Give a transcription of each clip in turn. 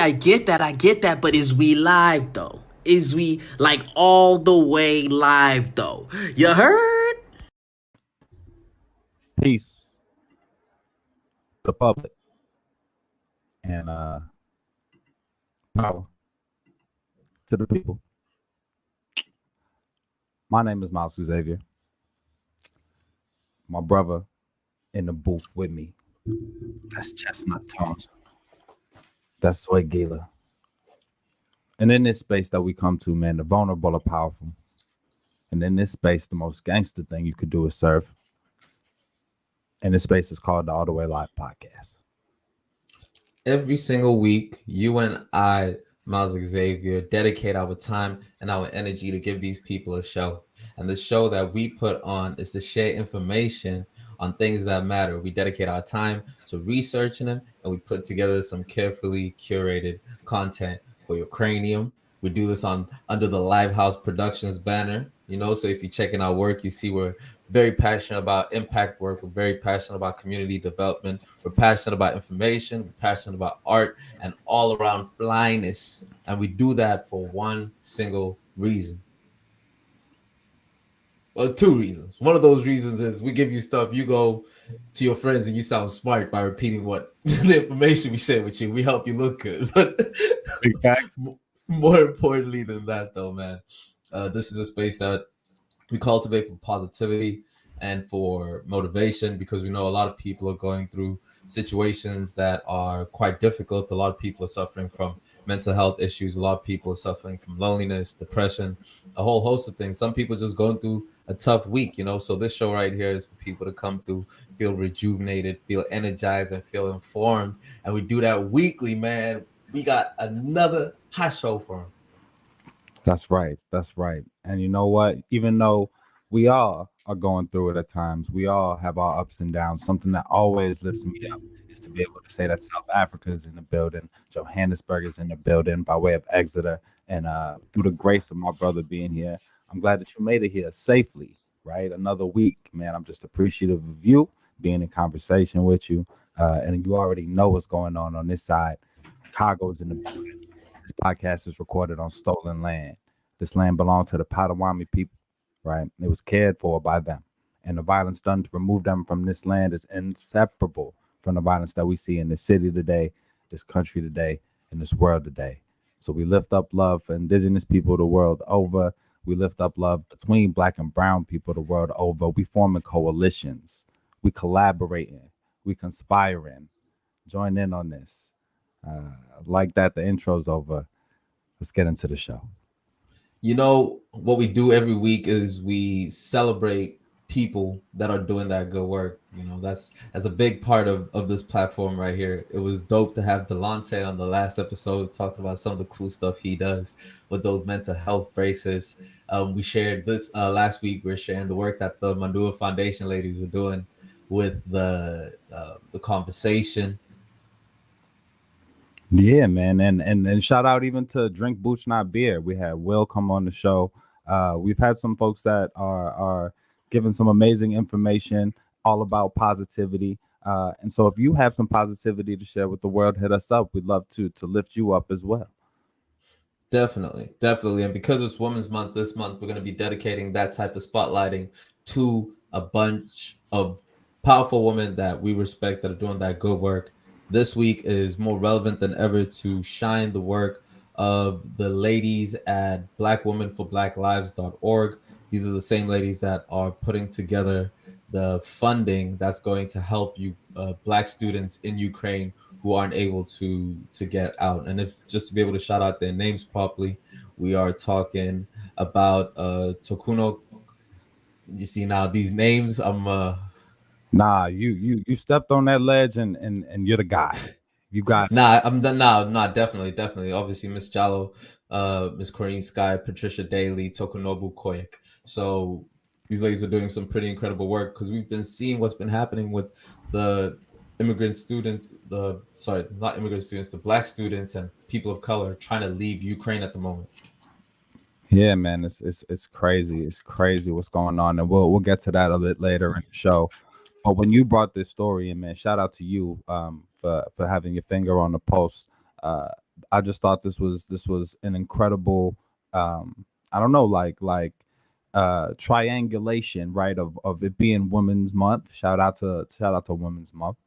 I get that, but is we live though? Is we like all the way live though? You heard? Peace, the public, and power to the people. My name is Miles Xavier. My brother in the booth with me. That's Chestnut Tones. That's Sway Gila. And in this space that we come to, man, the vulnerable are powerful. And in this space, the most gangster thing you could do is serve. And this space is called the All the Way Live Podcast. Every single week, you and I, Miles Xavier, dedicate our time and our energy to give these people a show. And the show that we put on is to share information on things that matter. We dedicate our time to researching them, and we put together some carefully curated content for your cranium. We do this under the Livehouse Productions banner. So if you're checking our work, you see we're very passionate about impact work. We're very passionate about community development. We're passionate about information. We're passionate about art and all around flyness. And we do that for one single reason. Well, two reasons. One of those reasons is we give you stuff. You go to your friends and you sound smart by repeating what the information we share with you. We help you look good. But more importantly than that, though, man, this is a space that we cultivate for positivity and for motivation, because we know a lot of people are going through situations that are quite difficult. A lot of people are suffering from mental health issues. A lot of people are suffering from loneliness, depression, a whole host of things. Some people just going through a tough week, So this show right here is for people to come through, feel rejuvenated, feel energized, and feel informed. And we do that weekly, man. We got another hot show for them. That's right. And you know what? Even though we all are going through it at times, we all have our ups and downs. Something that always lifts me up is to be able to say that South Africa is in the building, Johannesburg is in the building by way of Exeter. And through the grace of my brother being here, I'm glad that you made it here safely, right? Another week, man. I'm just appreciative of you being in conversation with you. And you already know what's going on this side. Chicago's in the building. This podcast is recorded on stolen land. This land belonged to the Potawatomi people, right? It was cared for by them. And the violence done to remove them from this land is inseparable from the violence that we see in this city today, this country today, and this world today. So we lift up love for indigenous people the world over. We lift up love between black and brown people the world over. We forming coalitions. We collaborating. We conspiring. Join in on this. Like that, the intro's over. Let's get into the show. What we do every week is we celebrate people that are doing that good work. That's a big part of this platform right here. It was dope to have Delonte on the last episode talking about some of the cool stuff he does with those mental health braces. We shared this last week. We're sharing the work that the Mandua Foundation ladies were doing with the conversation. Yeah, man, and shout out even to Drink Booch Not Beer. We had Will come on the show. We've had some folks that are giving some amazing information all about positivity. And so if you have some positivity to share with the world, hit us up. We'd love to lift you up as well. Definitely. And because it's Women's Month this month, we're going to be dedicating that type of spotlighting to a bunch of powerful women that we respect that are doing that good work. This week is more relevant than ever to shine the work of the ladies at blackwomenforblacklives.org. These are the same ladies that are putting together the funding that's going to help you Black students in Ukraine who aren't able to get out. And if just to be able to shout out their names properly, we are talking about Tokuno. You see now these names, Nah, you stepped on that ledge and you're the guy. You got definitely. Obviously, Miss Jallo, Miss Corinne Sky, Patricia Daly, Tokunobu Koyek. So these ladies are doing some pretty incredible work because we've been seeing what's been happening with the immigrant students, the Black students and people of color trying to leave Ukraine at the moment. Yeah, man, it's crazy. It's crazy what's going on, and we'll get to that a bit later in the show. But when you brought this story in, man, shout out to you for having your finger on the pulse. I just thought this was an incredible, I don't know, triangulation, right, of it being Women's Month. Shout out to Women's Month.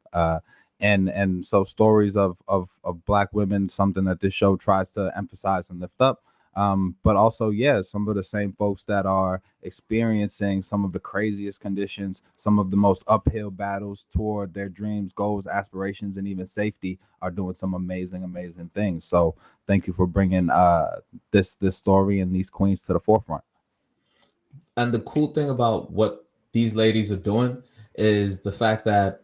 And so stories of Black women, something that this show tries to emphasize and lift up. But also, yeah, some of the same folks that are experiencing some of the craziest conditions, some of the most uphill battles toward their dreams, goals, aspirations, and even safety are doing some amazing things. So thank you for bringing this story and these queens to the forefront. And the cool thing about what these ladies are doing is the fact that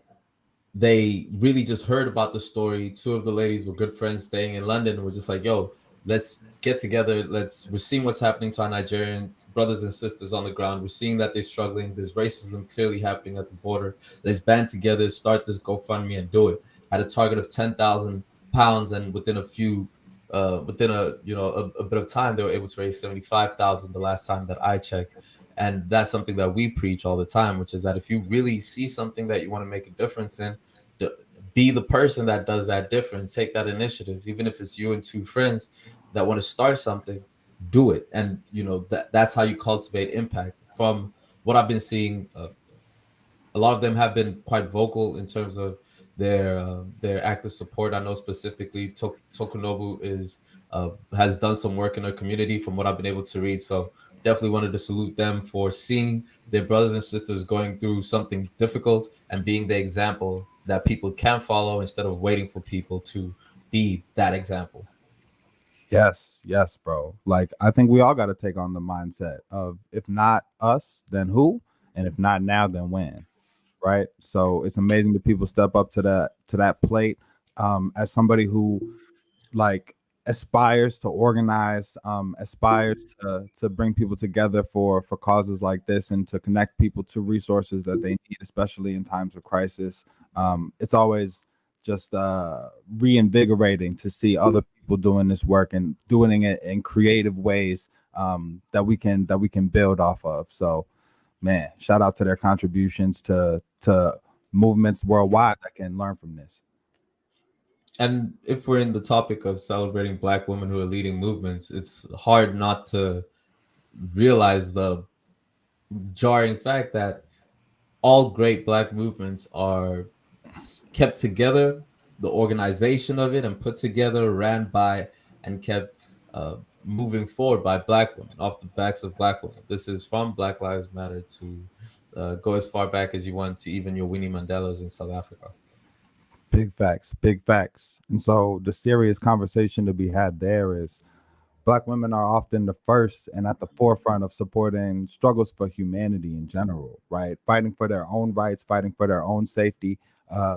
they really just heard about the story. Two of the ladies were good friends staying in London. We're just like, yo, let's get together. We're seeing what's happening to our Nigerian brothers and sisters on the ground. We're seeing that they're struggling. There's racism clearly happening at the border. Let's band together, start this GoFundMe and do it. At a target of £10,000, and within a bit of time, they were able to raise 75,000 the last time that I checked. And that's something that we preach all the time, which is that if you really see something that you want to make a difference in, be the person that does that difference. Take that initiative, even if it's you and two friends that want to start something, do it. And that's how you cultivate impact. From what I've been seeing, a lot of them have been quite vocal in terms of their active support. I know specifically Tokunobu has done some work in her community from what I've been able to read. So definitely wanted to salute them for seeing their brothers and sisters going through something difficult and being the example that people can follow instead of waiting for people to be that example. Yes, bro. Like, I think we all got to take on the mindset of, if not us, then who? And if not now, then when? Right. So it's amazing that people step up to that plate. As somebody who aspires to organize, aspires to bring people together for causes like this, and to connect people to resources that they need, especially in times of crisis. It's always just reinvigorating to see other people doing this work and doing it in creative ways that we can build off of. So, man, shout out to their contributions to movements worldwide that can learn from this. And if we're in the topic of celebrating Black women who are leading movements, it's hard not to realize the jarring fact that all great Black movements are kept together, the organization of it, and put together, ran by, and kept moving forward by Black women, off the backs of Black women. This is from Black Lives Matter to go as far back as you want to even your Winnie Mandelas in South Africa. Big facts. And so the serious conversation to be had there is, Black women are often the first and at the forefront of supporting struggles for humanity in general, right? Fighting for their own rights, fighting for their own safety,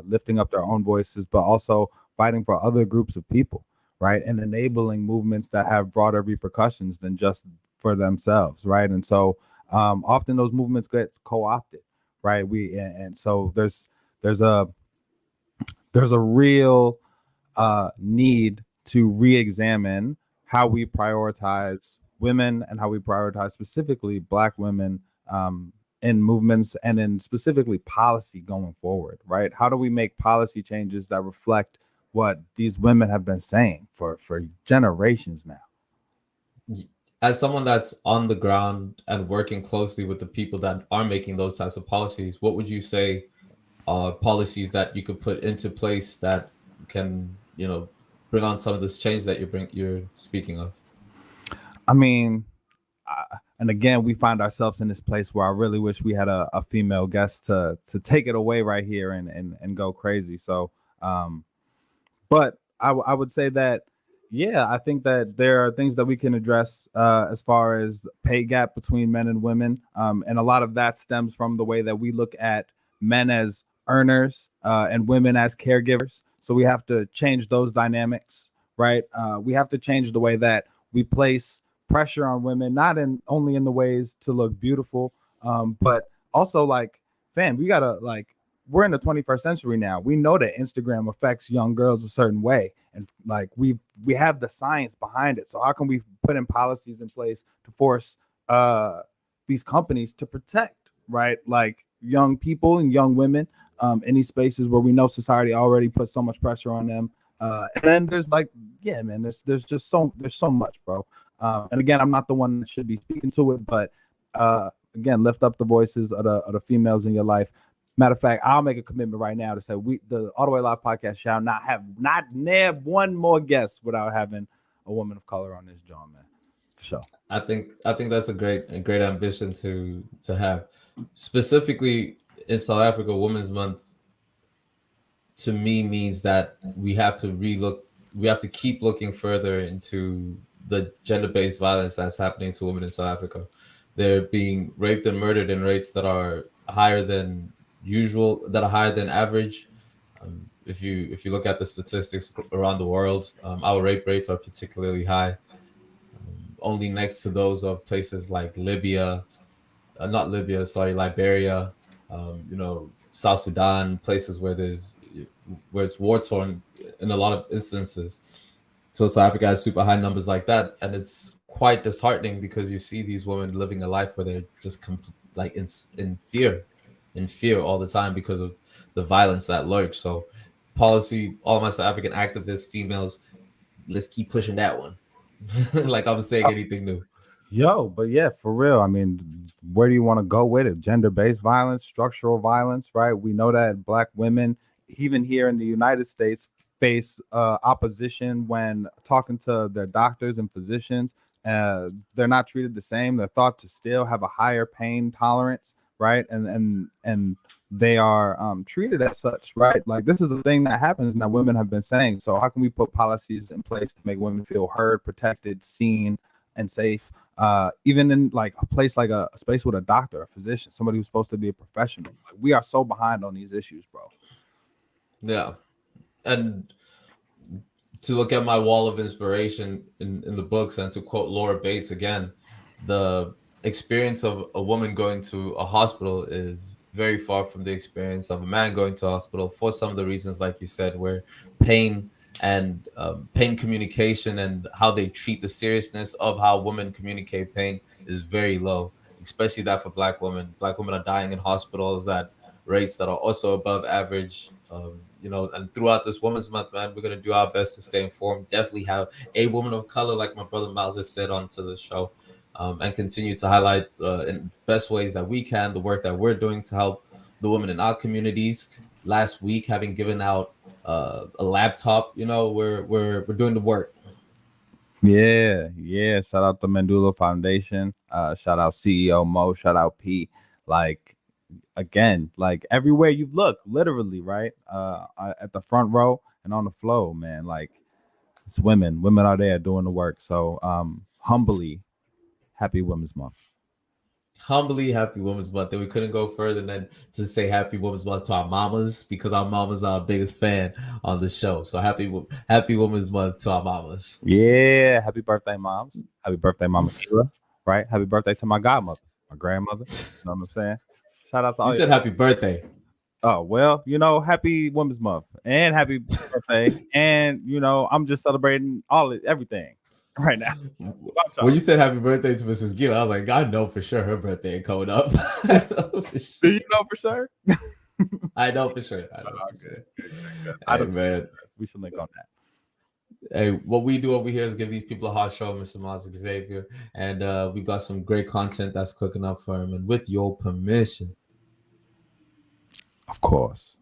lifting up their own voices, but also fighting for other groups of people, right? And enabling movements that have broader repercussions than just for themselves, right? And so often those movements get co-opted, right? So there's a real need to re-examine how we prioritize women and how we prioritize specifically Black women in movements and in specifically policy going forward, right? How do we make policy changes that reflect what these women have been saying for generations now? As someone that's on the ground and working closely with the people that are making those types of policies, what would you say policies that you could put into place that can, bring on some of this change that you're speaking of? I mean, and again, we find ourselves in this place where I really wish we had a female guest to take it away right here and go crazy. So, but I would say that, yeah, I think that there are things that we can address as far as pay gap between men and women. And a lot of that stems from the way that we look at men as earners and women as caregivers. So we have to change those dynamics, right? We have to change the way that we place pressure on women, not only in the ways to look beautiful, but also we gotta we're in the 21st century now. We know that Instagram affects young girls a certain way, and we have the science behind it. So how can we put in policies in place to force these companies to protect, right, young people and young women in these spaces where we know society already puts so much pressure on them And then there's like, yeah, man, there's just so much, bro. And again, I'm not the one that should be speaking to it, but again, lift up the voices of the females in your life. Matter of fact, I'll make a commitment right now to say the All the Way Live podcast shall not nab one more guest without having a woman of color on this joint, man. For sure. I think that's a great ambition to have. Specifically in South Africa, Women's Month to me means that we have to keep looking further into the gender-based violence that's happening to women in South Africa. They're being raped and murdered in rates that are higher than usual, that are higher than average. If you look at the statistics around the world, our rape rates are particularly high, only next to those of places like Liberia, South Sudan, places where it's war torn in a lot of instances. So South Africa has super high numbers like that, and it's quite disheartening because you see these women living a life where they're just in fear all the time because of the violence that lurks. So policy, all my South African activists, females, let's keep pushing that one. Like I was saying anything new. Yo, but yeah, for real. I mean, where do you want to go with it? Gender-based violence, structural violence, right? We know that Black women, even here in the United States, face opposition when talking to their doctors and physicians. They're not treated the same. They're thought to still have a higher pain tolerance, right? And they are treated as such, right? Like this is a thing that happens and that women have been saying. So how can we put policies in place to make women feel heard, protected, seen, and safe? Even in like a place like a space with a doctor, a physician, somebody who's supposed to be a professional. Like, we are so behind on these issues, bro. Yeah. And to look at my wall of inspiration in the books, and to quote Laura Bates again, the experience of a woman going to a hospital is very far from the experience of a man going to a hospital for some of the reasons, like you said, where pain and pain communication and how they treat the seriousness of how women communicate pain is very low, especially that for Black women. Black women are dying in hospitals at rates that are also above average. And throughout this Women's Month, man, we're going to do our best to stay informed. Definitely have a woman of color, like my brother Miles has said, onto the show, and continue to highlight in best ways that we can the work that we're doing to help the women in our communities. Last week, having given out a laptop, we're doing the work. Yeah. Shout out the Mandula Foundation. Shout out CEO Mo. Shout out P. Like, again, like everywhere you look, literally, right? At the front row and on the floor, man. Like, it's women. Women are there doing the work. So humbly, happy Women's Month. Humbly happy Women's Month. And we couldn't go further than to say happy Women's Month to our mamas, because our mamas are our biggest fan on the show. So happy Women's Month to our mamas. Yeah, happy birthday, moms. Happy birthday, Mama Sheila, right? Happy birthday to my godmother, my grandmother. You know what I'm saying? Shout out to all you. Said happy birthday. Oh, well, happy Women's Month and happy birthday. And, I'm just celebrating everything right now. When you said happy birthday to Mrs. Gill, I was like, I know for sure her birthday is coming up. Do you know for sure? I know for sure. Man. We should link on that. Hey, what we do over here is give these people a hot show, Mr. Miles Xavier, and we got some great content that's cooking up for him. And with your permission, of course.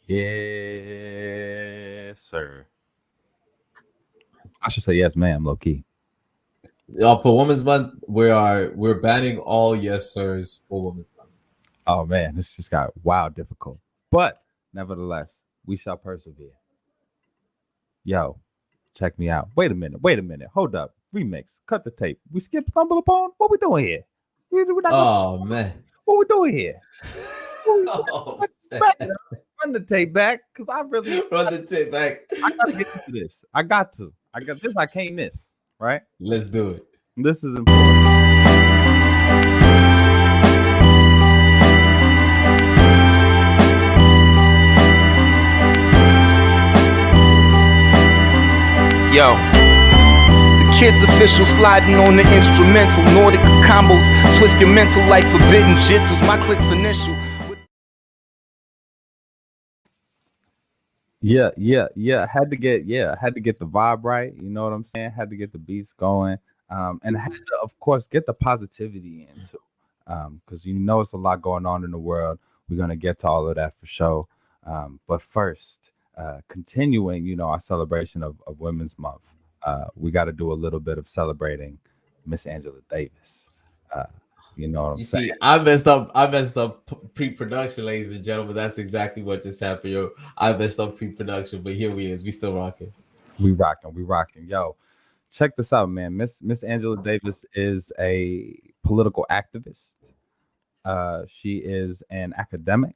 Yes, sir. I should say yes, ma'am, low key. For Women's Month, we're banning all yes sirs for Women's Month. Oh man, this just got wild difficult. But nevertheless, we shall persevere. Yo, check me out. Wait a minute. Hold up. Remix. Cut the tape. We skip Stumble Upon? What we doing here? Man. What we doing here? Man. Run the tape back, because I really run the tape back. I gotta get into this. I got this. I can't miss. Right? Let's do it. This is important. Yo. The kid's official sliding on the instrumental. Nordic combos, twist your mental like forbidden jitsus. My click's initial. Yeah. Had to get the vibe right. You know what I'm saying? Had to get the beats going. And had to, of course, get the positivity in too. Because you know it's a lot going on in the world. We're gonna get to all of that for sure. But first, continuing, you know, our celebration of Women's Month, we got to do a little bit of celebrating Miss Angela Davis. You know what I'm saying? See, I messed up pre-production, ladies and gentlemen. That's exactly what just happened, yo. I messed up pre-production, but here we still rocking. We rocking. Yo, check this out, man. Miss Angela Davis is a political activist. She is an academic.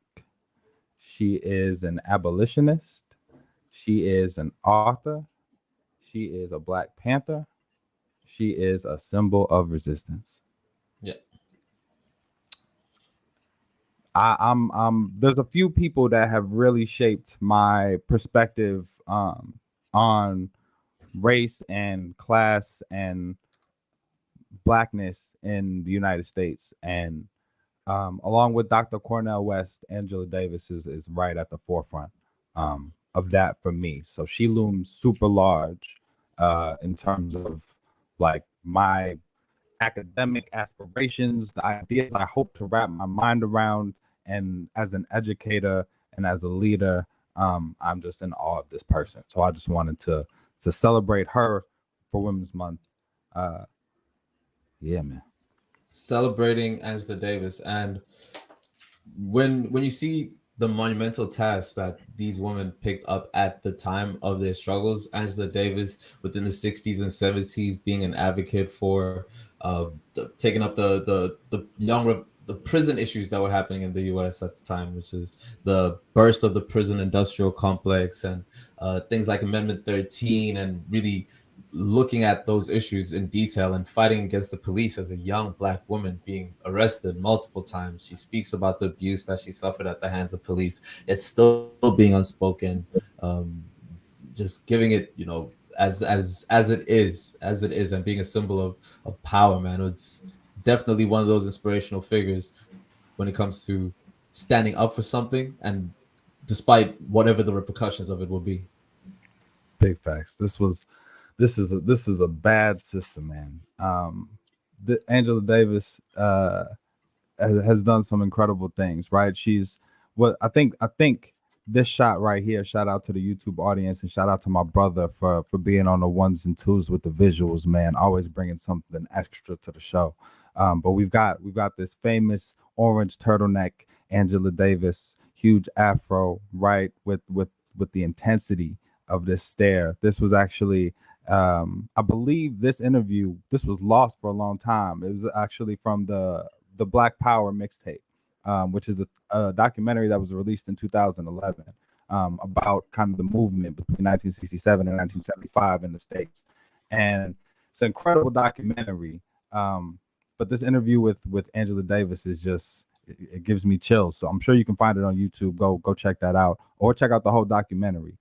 She is an abolitionist. She is an author. She is a Black Panther. She is a symbol of resistance. Yeah. I'm there's a few people that have really shaped my perspective on race and class and Blackness in the United States. And along with Dr. Cornel West, Angela Davis is right at the forefront of that for me. So she looms super large in terms of like my academic aspirations, the ideas I hope to wrap my mind around. And as an educator and as a leader, I'm just in awe of this person. So I just wanted to celebrate her for Women's Month. Yeah, man. Celebrating Angela Davis. And when you see the monumental task that these women picked up at the time of their struggles, Angela Davis within the 60s and 70s being an advocate for taking up the prison issues that were happening in the US at the time, which is the burst of the prison industrial complex and things like Amendment 13, and really looking at those issues in detail and fighting against the police as a young Black woman being arrested multiple times. She speaks about the abuse that she suffered at the hands of police. It's still being unspoken, just giving it, you know, as it is, and being a symbol of power, man. It's definitely one of those inspirational figures when it comes to standing up for something, and despite whatever the repercussions of it will be. Big facts. This is a bad system, man. Angela Davis has done some incredible things, right? She's what I think this shot right here, shout out to the YouTube audience and shout out to my brother for being on the ones and twos with the visuals, man. Always bringing something extra to the show. But we've got this famous orange turtleneck, Angela Davis, huge afro, right? With the intensity of this stare. This was actually I believe this was lost for a long time. It was actually from the Black Power mixtape, which is a documentary that was released in 2011 about kind of the movement between 1967 and 1975 in the States. And it's an incredible documentary. But this interview with Angela Davis is just, it gives me chills. So I'm sure you can find it on YouTube. Go check that out, or check out the whole documentary.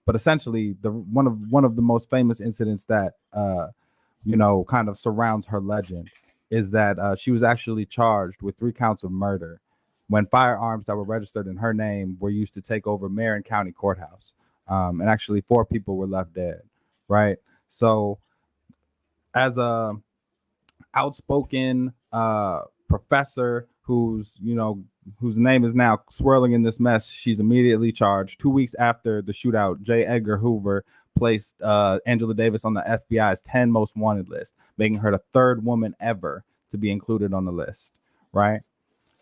But essentially, one of the most famous incidents that kind of surrounds her legend is that she was actually charged with 3 counts of murder when firearms that were registered in her name were used to take over Marion County Courthouse. And actually 4 people were left dead, right? So as a outspoken professor whose name is now swirling in this mess, she's immediately charged. 2 weeks after the shootout, J. Edgar Hoover placed Angela Davis on the FBI's 10 most wanted list, making her the 3rd woman ever to be included on the list, right?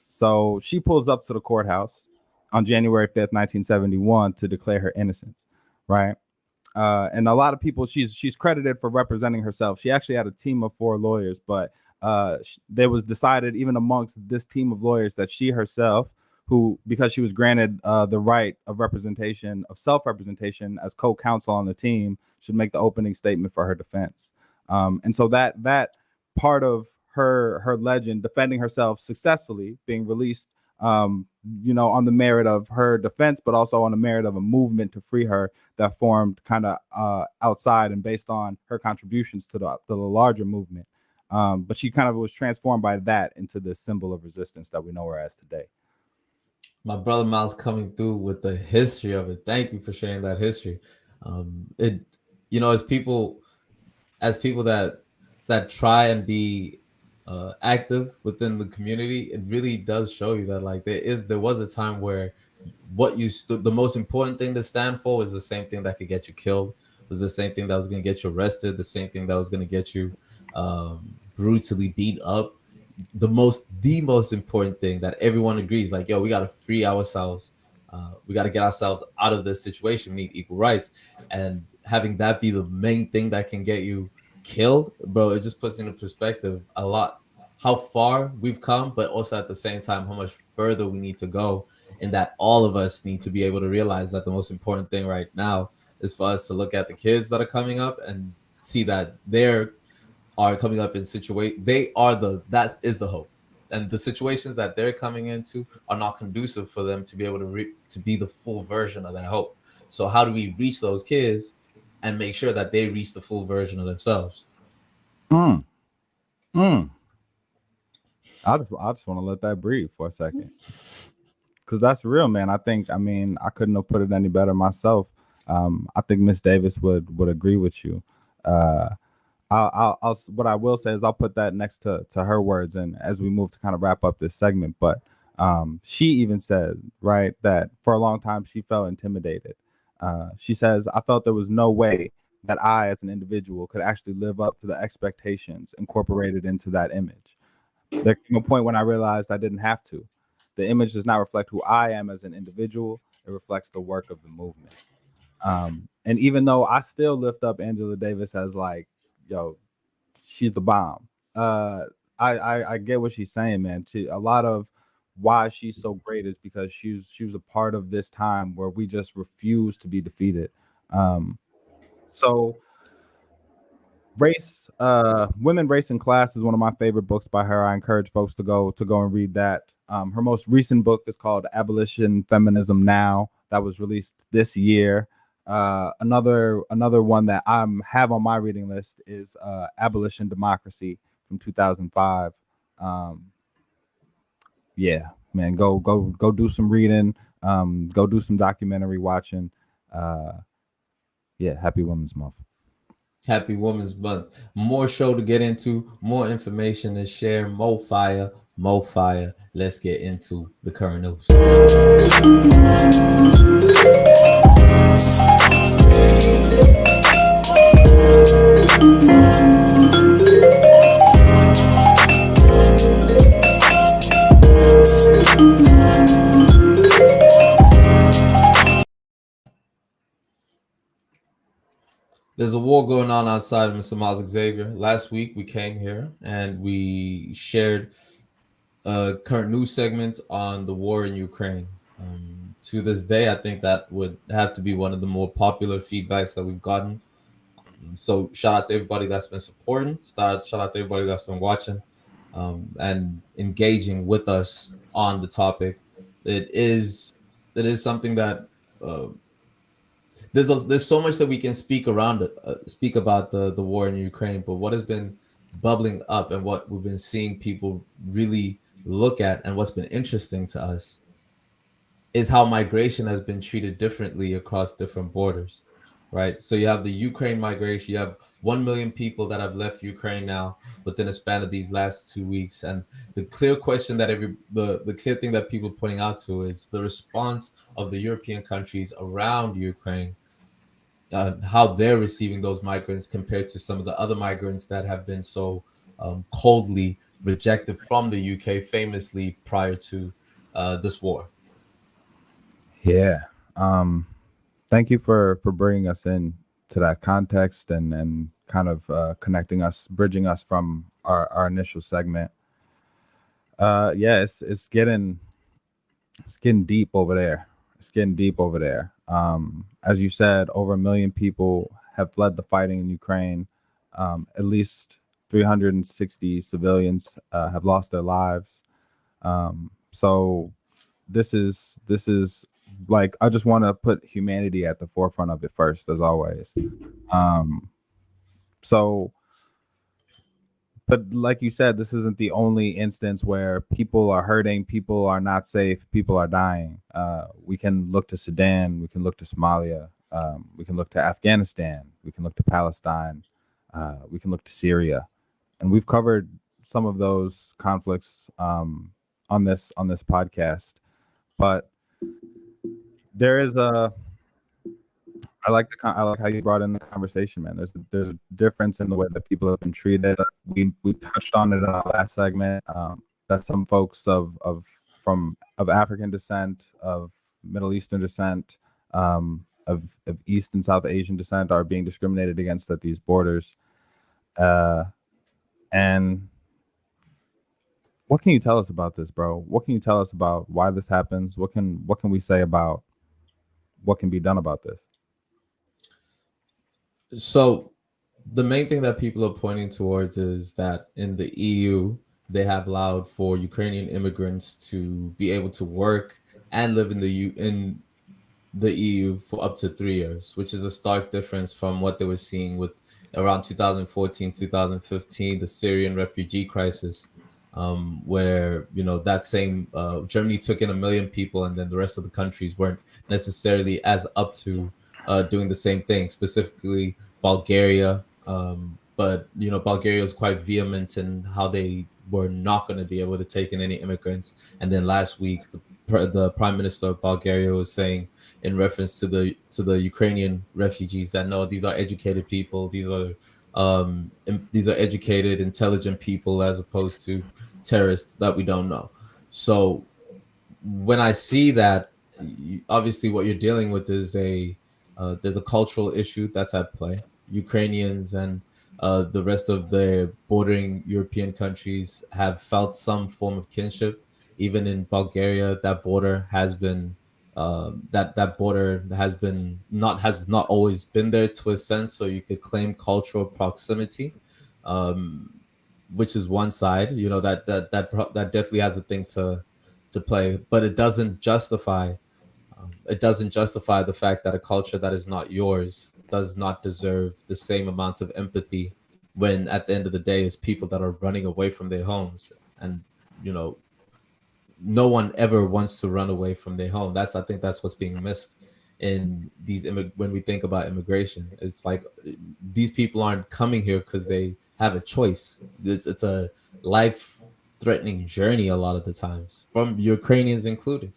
So she pulls up to the courthouse on January 5th, 1971 to declare her innocence, right? And a lot of people, she's credited for representing herself. She actually had a team of 4 lawyers, but there was decided even amongst this team of lawyers that she herself, who, because she was granted the right of representation, of self-representation as co-counsel on the team, should make the opening statement for her defense. And so that part of her legend, defending herself successfully, being released on the merit of her defense, but also on the merit of a movement to free her that formed kind of outside and based on her contributions to the larger movement. But she kind of was transformed by that into the symbol of resistance that we know her as today. My brother Miles coming through with the history of it. Thank you for sharing that history. As people that try and be active within the community, it really does show you that like there was a time where what you stood, the most important thing to stand for was the same thing that could get you killed, was the same thing that was going to get you arrested, the same thing that was going to get you brutally beat up. The most important thing that everyone agrees, like, yo, we got to free ourselves. We got to get ourselves out of this situation, need equal rights. And having that be the main thing that can get you killed, bro, it just puts into perspective a lot how far we've come, but also at the same time how much further we need to go, and that all of us need to be able to realize that the most important thing right now is for us to look at the kids that are coming up and see that they're coming up in that is the hope, and the situations that they're coming into are not conducive for them to be able to be the full version of that hope. So how do we reach those kids and make sure that they reach the full version of themselves? I just want to let that breathe for a second, because that's real, man. I couldn't have put it any better myself. I think Miss Davis would agree with you. What I will say is I'll put that next to her words, and as we move to kind of wrap up this segment. But she even said, right, that for a long time she felt intimidated. She says, I felt there was no way that I as an individual could actually live up to the expectations incorporated into that image. There came a point when I realized I didn't have to. The image does not reflect who I am as an individual. It reflects the work of the movement. And even though I still lift up Angela Davis as like, yo, she's the bomb. I get what she's saying, man. A lot of why she's so great is because she was a part of this time where we just refuse to be defeated. So Women, Race, and Class is one of my favorite books by her. I encourage folks to go and read that. Her most recent book is called Abolition Feminism Now. That was released this year. Another one that I have on my reading list is Abolition Democracy from 2005. Yeah, man, go do some reading. Go do some documentary watching. Happy Women's Month. Happy Women's Month. More show to get into, more information to share, more fire. Let's get into the current news. There's a war going on outside, Mr. Miles Xavier. Last week we came here and we shared a current news segment on the war in Ukraine. To this day, I think that would have to be one of the more popular feedbacks that we've gotten. So shout out to everybody that's been supporting. Shout out to everybody that's been watching and engaging with us on the topic. It is something that there's so much that we can speak about the war in Ukraine, but what has been bubbling up and what we've been seeing people really look at and what's been interesting to us is how migration has been treated differently across different borders, right? So you have the Ukraine migration, you have 1 million people that have left Ukraine now within a span of these last 2 weeks. And the clear question that the clear thing that people are pointing out to is the response of the European countries around Ukraine, how they're receiving those migrants compared to some of the other migrants that have been so coldly rejected from the UK, famously prior to this war. Yeah. Thank you for bringing us in to that context and kind of connecting us, bridging us from our initial segment. It's getting deep over there. It's getting deep over there. As you said, over 1 million people have fled the fighting in Ukraine. At least 360 civilians have lost their lives. So this is like, I just want to put humanity at the forefront of it first, as always. So, but like you said, this isn't the only instance where people are hurting, people are not safe, people are dying. We can look to Sudan, we can look to Somalia, we can look to Afghanistan, we can look to Palestine, we can look to Syria, and we've covered some of those conflicts on this podcast. But there is I like how you brought in the conversation, man. There's a difference in the way that people have been treated. We touched on it in our last segment. That some folks of African descent, of Middle Eastern descent, of East and South Asian descent are being discriminated against at these borders. And what can you tell us about this, bro? What can you tell us about why this happens? What can we say about what can be done about this? So the main thing that people are pointing towards is that in the EU, they have allowed for Ukrainian immigrants to be able to work and live in the EU for up to 3 years, which is a stark difference from what they were seeing with around 2014, 2015, the Syrian refugee crisis, where, you know, that same Germany took in 1 million people, and then the rest of the countries weren't necessarily as up to doing the same thing, specifically Bulgaria. But, you know, Bulgaria was quite vehement in how they were not going to be able to take in any immigrants. And then last week, the prime minister of Bulgaria was saying, in reference to the Ukrainian refugees, that no, these are educated people. These are educated, intelligent people, as opposed to terrorists that we don't know. So when I see that, obviously what you're dealing with is there's a cultural issue that's at play. Ukrainians and the rest of the bordering European countries have felt some form of kinship. Even in Bulgaria, that border has been has not always been there to a sense. So you could claim cultural proximity, which is one side. You know, that definitely has a thing to play, but it doesn't justify. It doesn't justify the fact that a culture that is not yours does not deserve the same amount of empathy, when at the end of the day it's people that are running away from their homes. And, you know, no one ever wants to run away from their home. I think that's what's being missed in these when we think about immigration. It's like these people aren't coming here because they have a choice. It's a life-threatening journey a lot of the times, from Ukrainians included.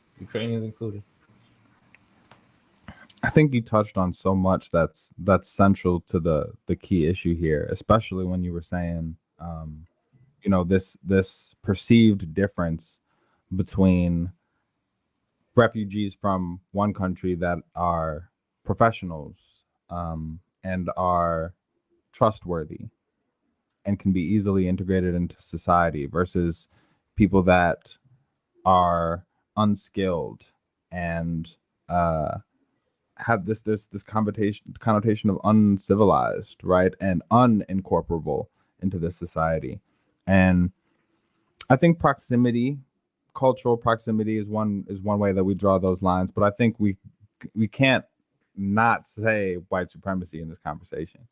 I think you touched on so much that's central to the key issue here, especially when you were saying, you know, this perceived difference between refugees from one country that are professionals and are trustworthy and can be easily integrated into society, versus people that are unskilled and have this connotation of uncivilized, right, and unincorporable into this society. And I think cultural proximity is one way that we draw those lines, but I think we can't not say white supremacy in this conversation,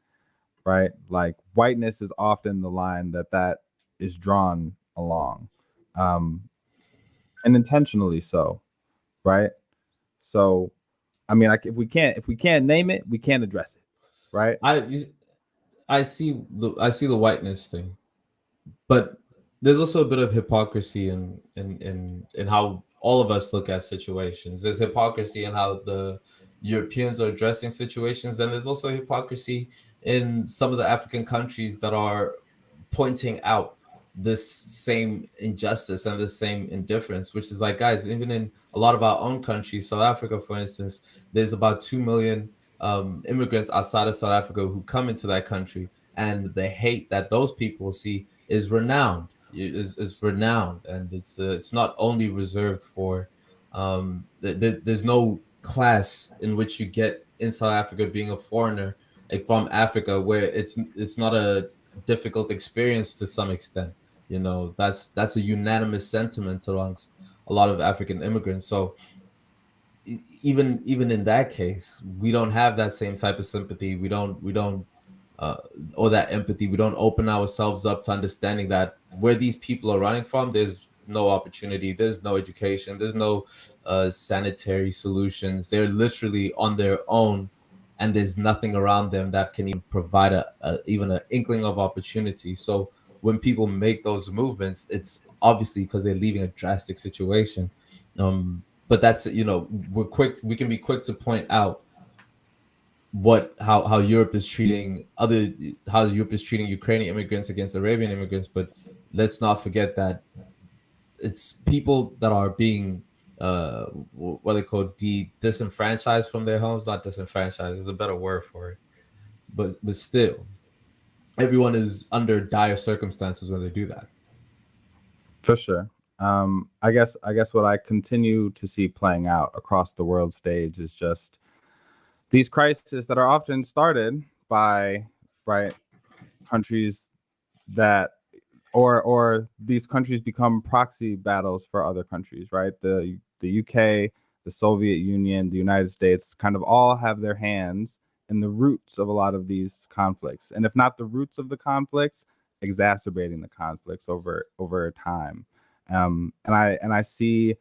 right? Like, whiteness is often the line that is drawn along, and intentionally so, right? So, I mean, like, if we can't name it, we can't address it, right? I see the whiteness thing, but there's also a bit of hypocrisy in how all of us look at situations. There's hypocrisy in how the Europeans are addressing situations, and there's also hypocrisy in some of the African countries that are pointing out this same injustice and the same indifference, which is like, guys, even in a lot of our own countries, South Africa, for instance, there's about 2 million immigrants outside of South Africa who come into that country, and the hate that those people see is renowned. Is renowned, and it's not only reserved for there's no class in which you get in South Africa being a foreigner, like from Africa, where it's not a difficult experience to some extent. You know, that's a unanimous sentiment amongst a lot of African immigrants. So even in that case, we don't have that same type of sympathy. We don't or that empathy. We don't open ourselves up to understanding that where these people are running from, there's no opportunity, there's no education, there's no sanitary solutions. They're literally on their own, and there's nothing around them that can even provide even an inkling of opportunity. So when people make those movements, it's obviously because they're leaving a drastic situation. But that's, we can be quick to point out how Europe is treating Ukrainian immigrants against Arabian immigrants, but let's not forget that it's people that are being what they call disenfranchised from their homes. Not disenfranchised is a better word for it, but still, everyone is under dire circumstances when they do that. For sure. I guess what I continue to see playing out across the world stage is just these crises that are often started by countries that or these countries become proxy battles for other countries, right? The UK, the Soviet Union, the United States kind of all have their hands in the roots of a lot of these conflicts. And if not the roots of the conflicts, exacerbating the conflicts over time. And I see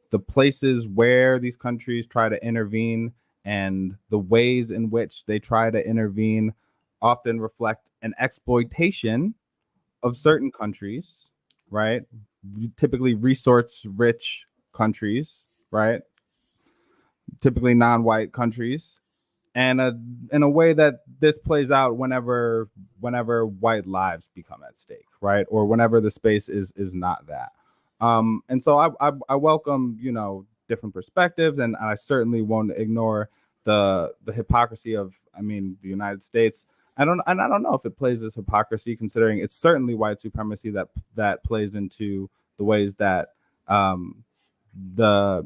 the places where these countries try to intervene and the ways in which they try to intervene often reflect an exploitation of certain countries, right? Typically resource-rich countries, right? Typically non-white countries, and in a way that this plays out whenever white lives become at stake, right? Or whenever the space is not that. And so I welcome, different perspectives, and I certainly won't ignore the hypocrisy of, the United States. I don't know if it plays as hypocrisy, considering it's certainly white supremacy that plays into the ways that the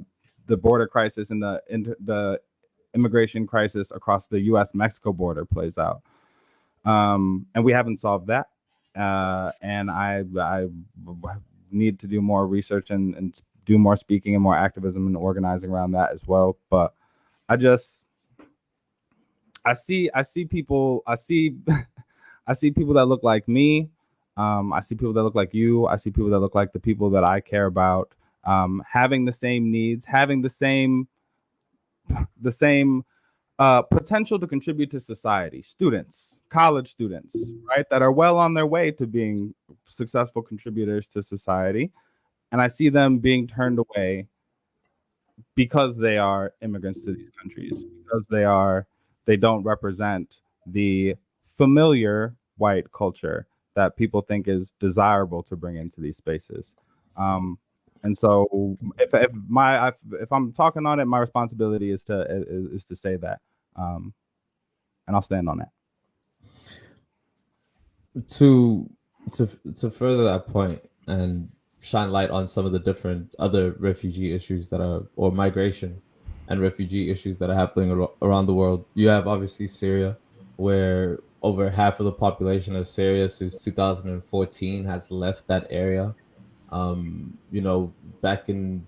border crisis and the immigration crisis across the U.S.-Mexico border plays out. And we haven't solved that. And I need to do more research and do more speaking and more activism and organizing around that as well. But I see people that look like me. I see people that look like you. I see people that look like the people that I care about, having the same needs, having the same potential to contribute to society. Students, college students, right, that are well on their way to being successful contributors to society. And I see them being turned away because they are immigrants to these countries, because they don't represent the familiar white culture that people think is desirable to bring into these spaces. And so if I'm talking on it, my responsibility is to say that. And I'll stand on that. To further that point and shine light on some of the different other refugee issues or migration and refugee issues that are happening around the world. You have obviously Syria, where over half of the population of Syria since 2014 has left that area. Back in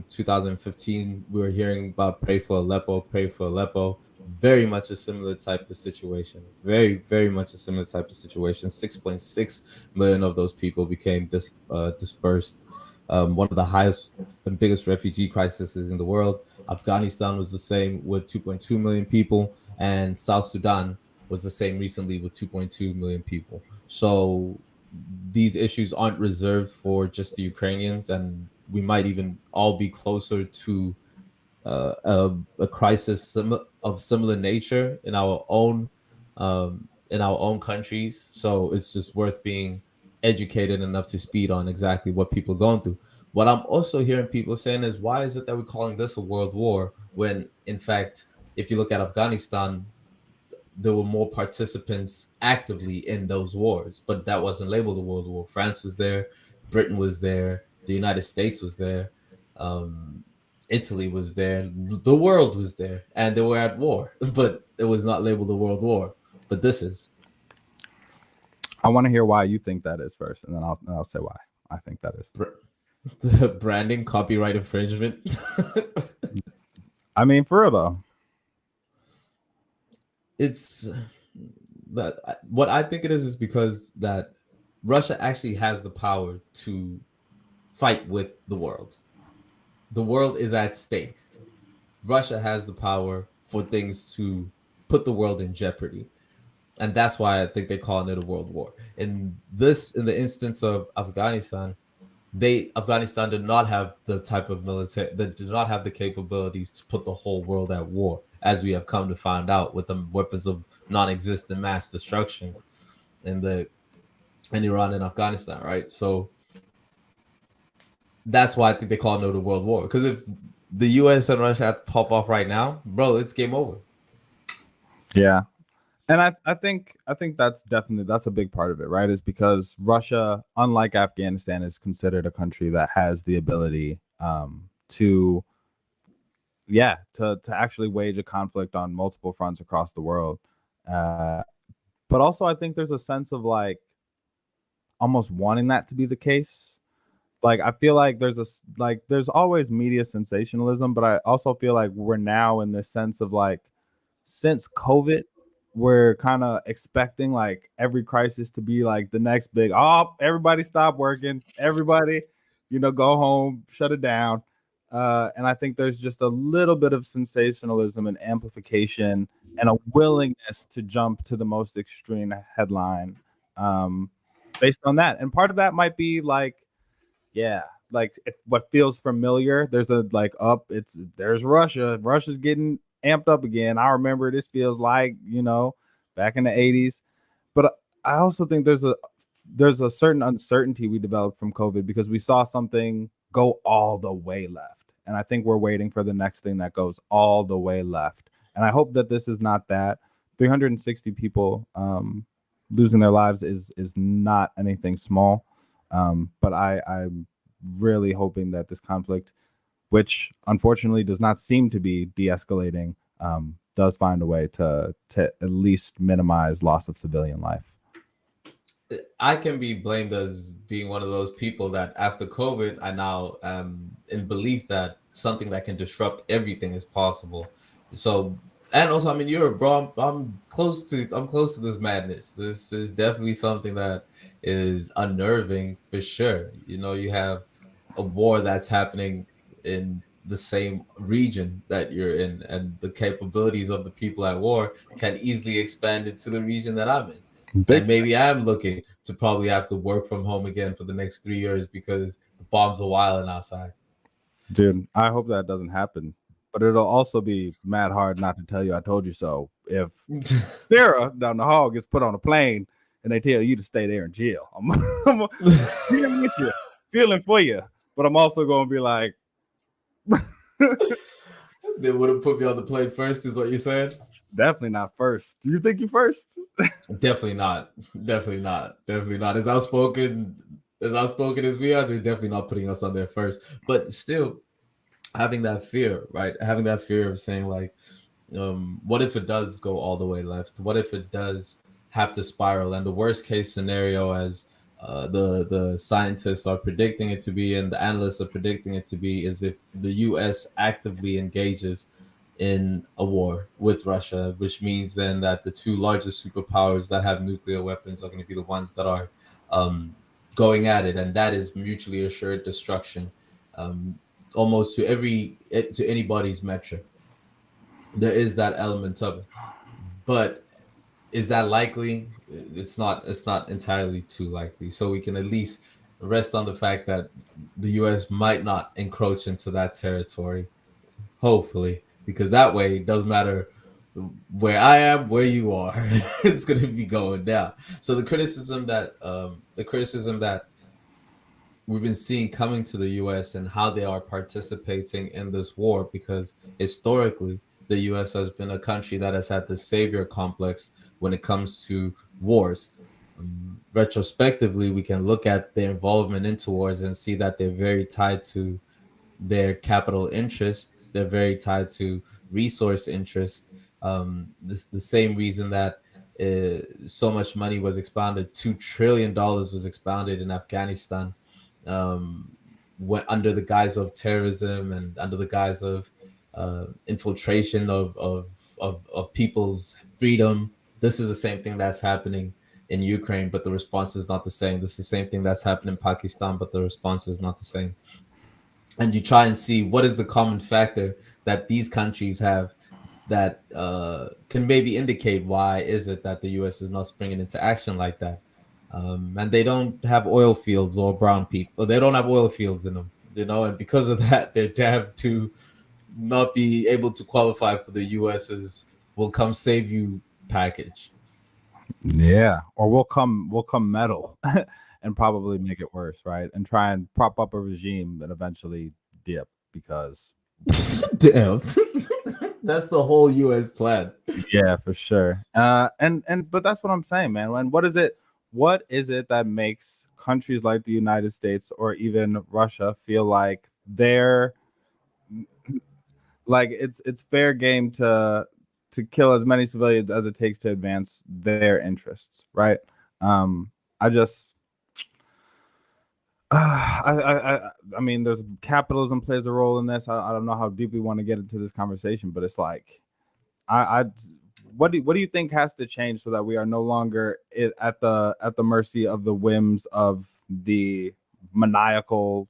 2015, we were hearing about Pray for Aleppo. Very much a similar type of situation. Very, very much a similar type of situation. 6.6 million of those people became dispersed. One of the highest and biggest refugee crises in the world. Afghanistan was the same with 2.2 million people, and South Sudan was the same recently with 2.2 million people. So these issues aren't reserved for just the Ukrainians, and we might even all be closer to a crisis of similar nature in our own countries. So it's just worth being educated enough to speed on exactly what people are going through. What I'm also hearing people saying is, why is it that we're calling this a world war when, in fact, if you look at Afghanistan, there were more participants actively in those wars, but that wasn't labeled a world war. France was there, Britain was there, the United States was there, Italy was there, the world was there, and they were at war, but it was not labeled a world war. But this is. I want to hear why you think that is first, and then I'll say why I think that is. The branding, copyright infringement. I mean, for real though. It's that what I think it is because that Russia actually has the power to fight with the world. The world is at stake. Russia has the power for things to put the world in jeopardy. And that's why I think they're calling it a world war. In the instance of Afghanistan, Afghanistan did not have the type of military that did not have the capabilities to put the whole world at war, as we have come to find out with the weapons of non-existent mass destructions in Iran and Afghanistan, right? So that's why I think they call it a world war. Because if the US and Russia had to pop off right now, bro, it's game over. Yeah. And I think that's a big part of it, right? Is because Russia, unlike Afghanistan, is considered a country that has the ability to actually wage a conflict on multiple fronts across the world. But also, I think there's a sense of like almost wanting that to be the case. Like I feel like there's always media sensationalism, but I also feel like we're now in this sense of like since COVID. We're kind of expecting like every crisis to be like the next big, everybody stop working, everybody, go home, shut it down. And I think there's just a little bit of sensationalism and amplification and a willingness to jump to the most extreme headline based on that. And part of that might be like, what feels familiar. There's a like there's Russia. Russia's getting amped up again. I remember this feels like, back in the 80s. But I also think there's a certain uncertainty we developed from COVID because we saw something go all the way left. And I think we're waiting for the next thing that goes all the way left. And I hope that this is not that. 360 people losing their lives is not anything small. But I'm really hoping that this conflict, which unfortunately does not seem to be de-escalating, does find a way to at least minimize loss of civilian life. I can be blamed as being one of those people that after COVID, I now am in belief that something that can disrupt everything is possible. So, and also I'm in Europe, bro. I'm close to this madness. This is definitely something that is unnerving for sure. You have a war that's happening in the same region that you're in, and the capabilities of the people at war can easily expand into the region that I'm in. And maybe I'm looking to probably have to work from home again for the next 3 years because the bombs are wilding outside. Dude, I hope that doesn't happen. But it'll also be mad hard not to tell you I told you so. If Sarah down the hall gets put on a plane and they tell you to stay there in jail, I'm feeling with you, feeling for you. But I'm also going to be like, they would have put me on the plane first, is what you said? Definitely not first. Do you think you first? Definitely not. As outspoken as we are, they're definitely not putting us on there first. But still, having that fear, right? Having that fear of saying like, what if it does go all the way left? What if it does have to spiral? And the worst case scenario, as the scientists are predicting it to be and the analysts are predicting it to be, is if the US actively engages in a war with Russia, which means then that the two largest superpowers that have nuclear weapons are going to be the ones that are going at it, and that is mutually assured destruction, almost to anybody's metric. There is that element of it, but is that likely? It's not entirely too likely. So we can at least rest on the fact that the US might not encroach into that territory, hopefully, because that way it doesn't matter where I am, where you are, it's going to be going down. So the criticism that we've been seeing coming to the US and how they are participating in this war, because historically the US has been a country that has had the savior complex when it comes to wars. Retrospectively, we can look at their involvement into wars and see that they're very tied to their capital interest. They're very tied to resource interest. The same reason that so much money was expounded, $2 trillion was expounded in Afghanistan, went under the guise of terrorism and under the guise of infiltration of people's freedom. This is the same thing that's happening in Ukraine, but the response is not the same. This is the same thing that's happening in Pakistan, but the response is not the same. And you try and see what is the common factor that these countries have that can maybe indicate why is it that the U.S. is not springing into action like that. And they don't have oil fields or brown people. They don't have oil fields in them, and because of that, they're damned to not be able to qualify for the U.S.'s "will come save you" package. Yeah, or we'll come meddle and probably make it worse, right? And try and prop up a regime that eventually dip because damn. That's the whole U.S. plan. Yeah, for sure. But that's what I'm saying, man. And what is it that makes countries like the United States or even Russia feel like they're like it's fair game to kill as many civilians as it takes to advance their interests, right? I mean, there's capitalism plays a role in this. I don't know how deep we want to get into this conversation, but it's like, what do you think has to change so that we are no longer at the mercy of the whims of the maniacal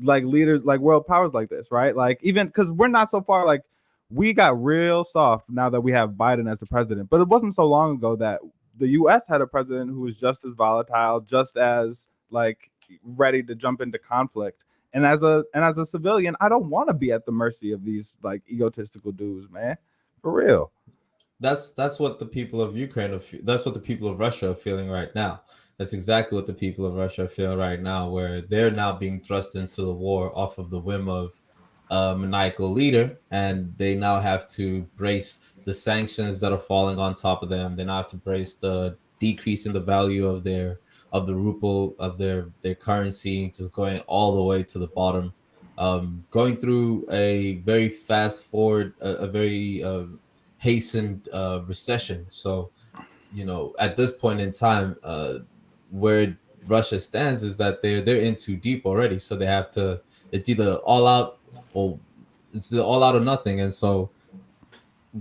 like leaders, like world powers like this, right? Like even because we're not so far, like we got real soft now that we have Biden as the president, but it wasn't so long ago that the U.S. had a president who was just as volatile, just as like ready to jump into conflict. And as a civilian, I don't want to be at the mercy of these like egotistical dudes, man. For real. That's what the people of Ukraine that's what the people of Russia are feeling right now. That's exactly what the people of Russia feel right now, where they're now being thrust into the war off of the whim of a maniacal leader, and they now have to brace the sanctions that are falling on top of them. They now have to brace the decrease in the value of the ruble, of their currency, just going all the way to the bottom, going through a very fast forward, a very hastened recession. So, at this point in time, where Russia stands is that they're in too deep already. So they have to. It's either all out or nothing. And so,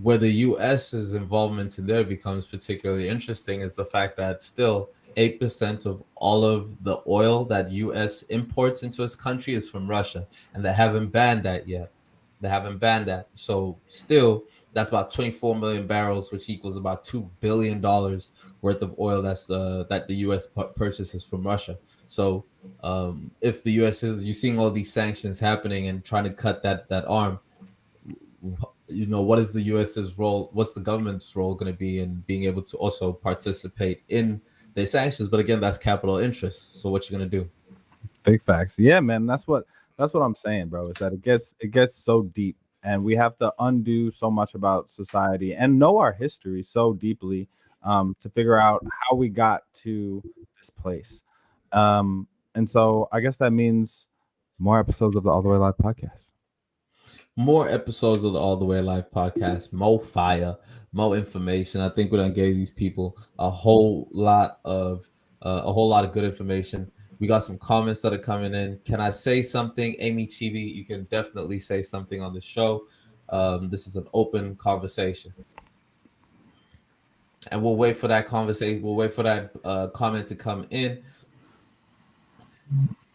where the U.S.'s involvement in there becomes particularly interesting is the fact that still 8% of all of the oil that U.S. imports into its country is from Russia, and they haven't banned that yet. So still, that's about 24 million barrels, which equals about $2 billion worth of oil that the U.S. purchases from Russia. So if the U.S. you're seeing all these sanctions happening and trying to cut that arm, what is the U.S.'s role? What's the government's role going to be in being able to also participate in the sanctions? But again, that's capital interest. So what you going to do? Big facts. Yeah, man. That's what I'm saying, bro. Is that it gets so deep, and we have to undo so much about society and know our history so deeply to figure out how we got to this place. And so I guess that means more episodes of the All the Way Live podcast. More episodes of the All the Way Live podcast, more fire, more information. I think we done gave these people a whole lot of good information. We got some comments that are coming in. Can I say something, Amy Chibi? You can definitely say something on the show. This is an open conversation, and we'll wait for that conversation. We'll wait for that comment to come in.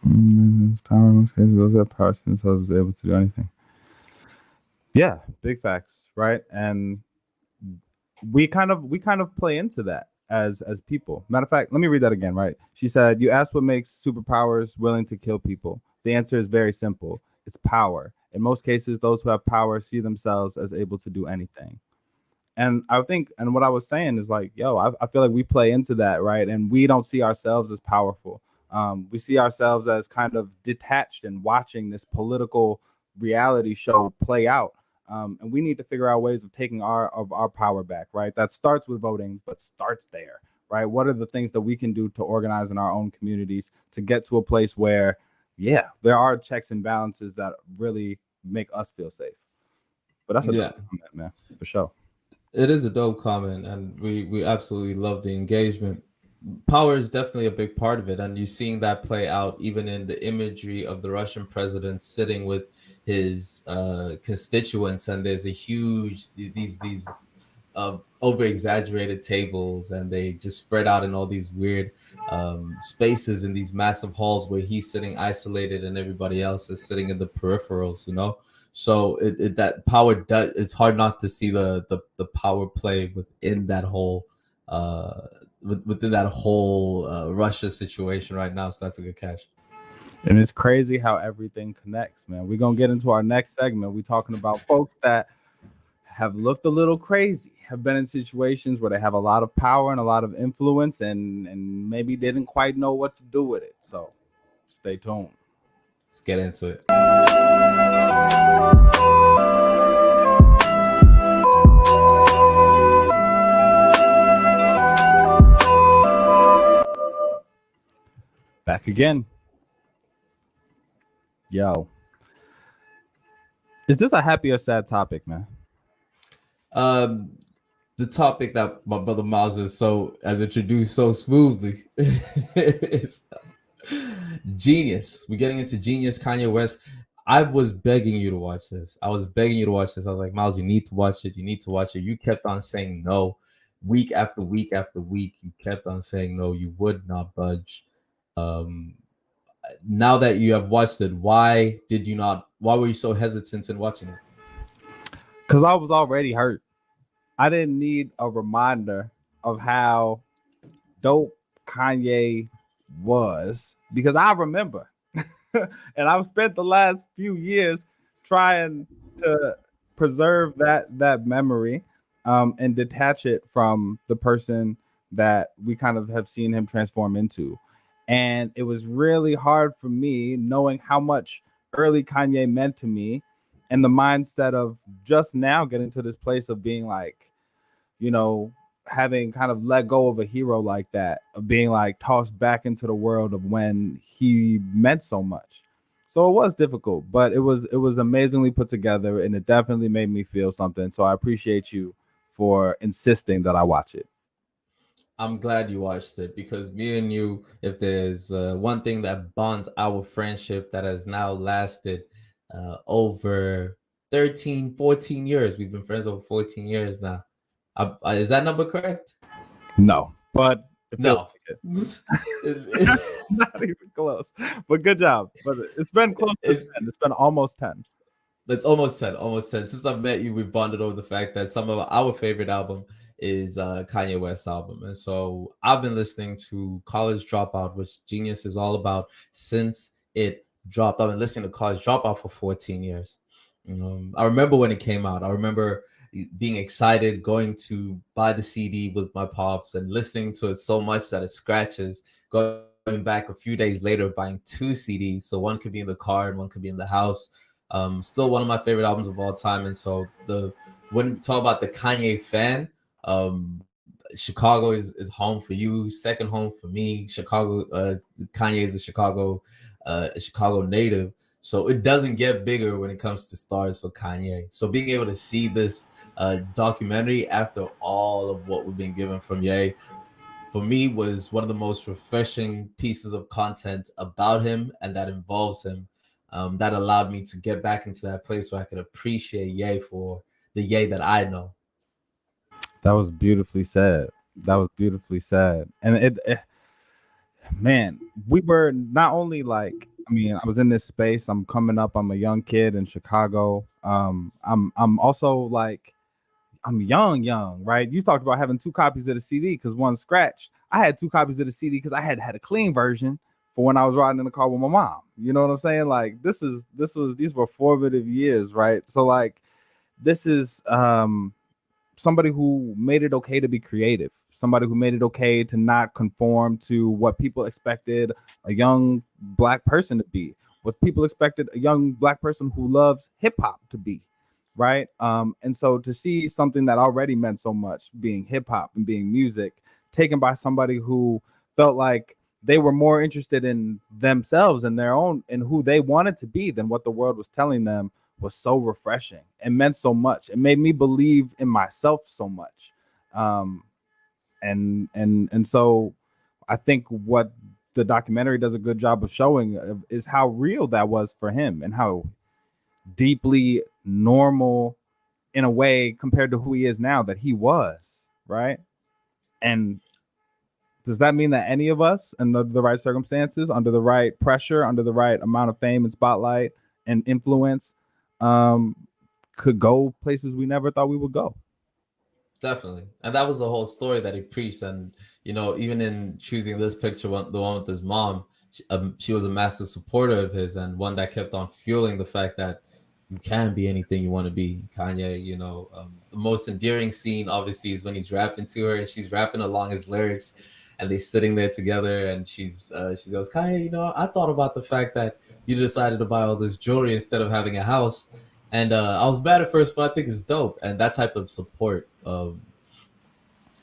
Those are power themselves is able to do anything. Yeah, big facts, right? And we kind of play into that as people. Matter of fact, let me read that again, right? She said, you asked what makes superpowers willing to kill people. The answer is very simple. It's power. In most cases, those who have power see themselves as able to do anything. And I think, and what I was saying is like, I feel like we play into that, right? And we don't see ourselves as powerful. We see ourselves as kind of detached and watching this political reality show play out. And we need to figure out ways of taking our power back, right? That starts with voting, but starts there, right? What are the things that we can do to organize in our own communities to get to a place where, there are checks and balances that really make us feel safe. But that's a dope comment, man, for sure. It is a dope comment, and we absolutely love the engagement. Power is definitely a big part of it, and you're seeing that play out even in the imagery of the Russian president sitting with his constituents, and there's a huge these over exaggerated tables, and they just spread out in all these weird spaces in these massive halls where he's sitting isolated and everybody else is sitting in the peripherals, you know. So that power does, it's hard not to see the power play within that whole within that whole Russia situation right now. So that's a good catch. And it's crazy how everything connects, man. We're gonna get into our next segment. We're talking about folks that have looked a little crazy, have been in situations where they have a lot of power and a lot of influence, and maybe didn't quite know what to do with it. So stay tuned. Let's get into it. Back again. Yo. Is this a happy or sad topic, man? The topic that my brother Miles has introduced so smoothly is Genius. We're getting into Genius, Kanye West. I was begging you to watch this. I was like, Miles, you need to watch it. You need to watch it. You kept on saying no. Week after week after week, you kept on saying no. You would not budge. Now that you have watched it, why were you so hesitant in watching it? Because I was already hurt. I didn't need a reminder of how dope Kanye was, because I remember. And I've spent the last few years trying to preserve that memory and detach it from the person that we kind of have seen him transform into. And it was really hard for me knowing how much early Kanye meant to me, and the mindset of just now getting to this place of being like, you know, having kind of let go of a hero like that, of being like tossed back into the world of when he meant so much. So it was difficult, but it was amazingly put together, and it definitely made me feel something. So I appreciate you for insisting that I watch it. I'm glad you watched it, because me and you, if there's one thing that bonds our friendship that has now lasted over 13, 14 years. We've been friends over 14 years now. Is that number correct? No, but no. Not even close. But good job. But it's been close to 10. It's been almost 10. It's almost 10. Almost 10. Since I've met you, we've bonded over the fact that some of our favorite album is Kanye West's album. And so I've been listening to College Dropout, which Genius is all about since it dropped. I've been listening to College Dropout for 14 years. I remember when it came out. I remember being excited, going to buy the CD with my pops and listening to it so much that it scratches, going back a few days later, buying 2 CDs. So one could be in the car and one could be in the house. Still one of my favorite albums of all time. And so when we talk about the Kanye fan, Chicago is home for you, second home for me. Chicago, Kanye is a Chicago native. So it doesn't get bigger when it comes to stars for Kanye. So being able to see this documentary after all of what we've been given from Ye, for me, was one of the most refreshing pieces of content about him and that involves him. That allowed me to get back into that place where I could appreciate Ye for the Ye that I know. That was beautifully said. And it man, we were not only like, I mean, I was in this space. I'm coming up. I'm a young kid in Chicago. I'm also like, I'm young, right? You talked about having 2 copies of the CD because one scratched. I had 2 copies of the CD because I had a clean version for when I was riding in the car with my mom. You know what I'm saying? Like these were formative years, right? So like, this is somebody who made it okay to be creative. Somebody who made it okay to not conform to what people expected a young Black person to be, what people expected a young Black person who loves hip hop to be, right? And so to see something that already meant so much, being hip hop and being music, taken by somebody who felt like they were more interested in themselves and their own and who they wanted to be than what the world was telling them, was so refreshing and meant so much. It made me believe in myself so much. And so I think what the documentary does a good job of showing is how real that was for him and how deeply normal in a way compared to who he is now that he was, right? And does that mean that any of us, under the right circumstances, under the right pressure, under the right amount of fame and spotlight and influence, could go places we never thought we would go? Definitely. And that was the whole story that he preached. And, you know, even in choosing this picture, the one with his mom, she was a massive supporter of his, and one that kept on fueling the fact that you can be anything you want to be. Kanye, you know, the most endearing scene, obviously, is when he's rapping to her and she's rapping along his lyrics, and they're sitting there together, and she goes, Kanye, you know, I thought about the fact that you decided to buy all this jewelry instead of having a house. And I was bad at first, but I think it's dope. And that type of support,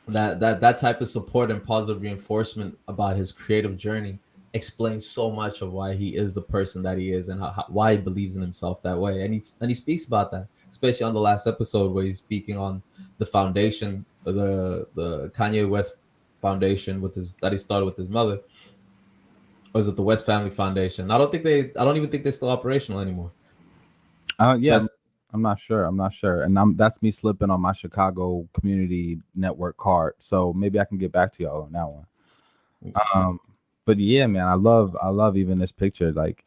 that type of support and positive reinforcement about his creative journey explains so much of why he is the person that he is, and why he believes in himself that way. And he speaks about that, especially on the last episode where he's speaking on the foundation, the Kanye West Foundation that he started with his mother. Or is it the West Family Foundation? I don't even think they're still operational anymore. Yeah, I'm not sure. And that's me slipping on my Chicago Community Network card. So maybe I can get back to y'all on that one. Okay. But yeah, man, I love even this picture. Like,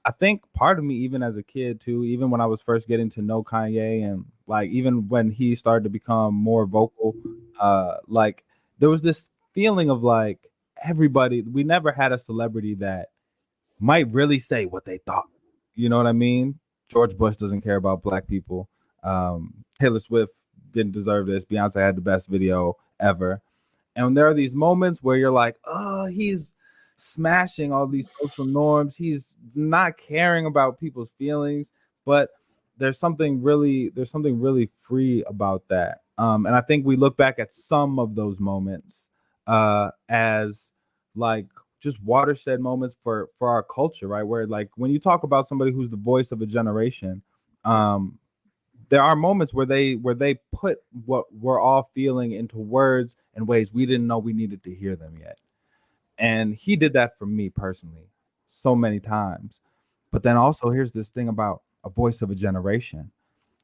I think part of me, even as a kid too, even when I was first getting to know Kanye, and like even when he started to become more vocal, like there was this feeling of like we never had a celebrity that might really say what they thought. You know what I mean? George Bush doesn't care about black people. Taylor Swift didn't deserve this. Beyonce had the best video ever. And there are these moments where you're like, oh, he's smashing all these social norms. He's not caring about people's feelings, but there's something really free about that. And I think we look back at some of those moments as like just watershed moments for our culture, right? Where like when you talk about somebody who's the voice of a generation, there are moments where they put what we're all feeling into words in ways we didn't know we needed to hear them yet. And he did that for me personally so many times. But then also here's this thing about a voice of a generation.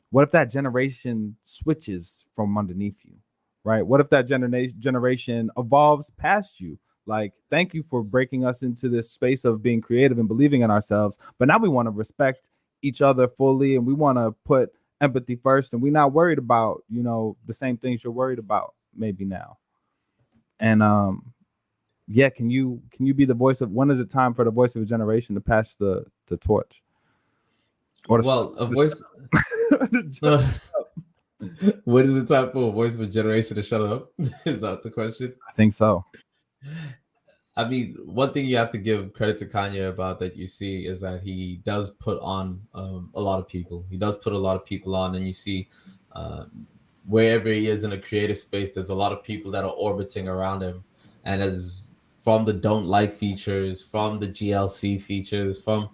What if that generation switches from underneath you, right? What if that generation evolves past you? Like, thank you for breaking us into this space of being creative and believing in ourselves. But now we want to respect each other fully, and we want to put empathy first, and we're not worried about, you know, the same things you're worried about maybe now. And yeah, can you be the voice of, when is it time for the voice of a generation to pass the torch? Or a voice. What is it time for a voice of a generation to shut up? Is that the question? I think so. I mean, one thing you have to give credit to Kanye about that you see is that he does put on a lot of people. He does put a lot of people on, and you see wherever he is in a creative space, there's a lot of people that are orbiting around him. And as from the don't like features, from the GLC features, from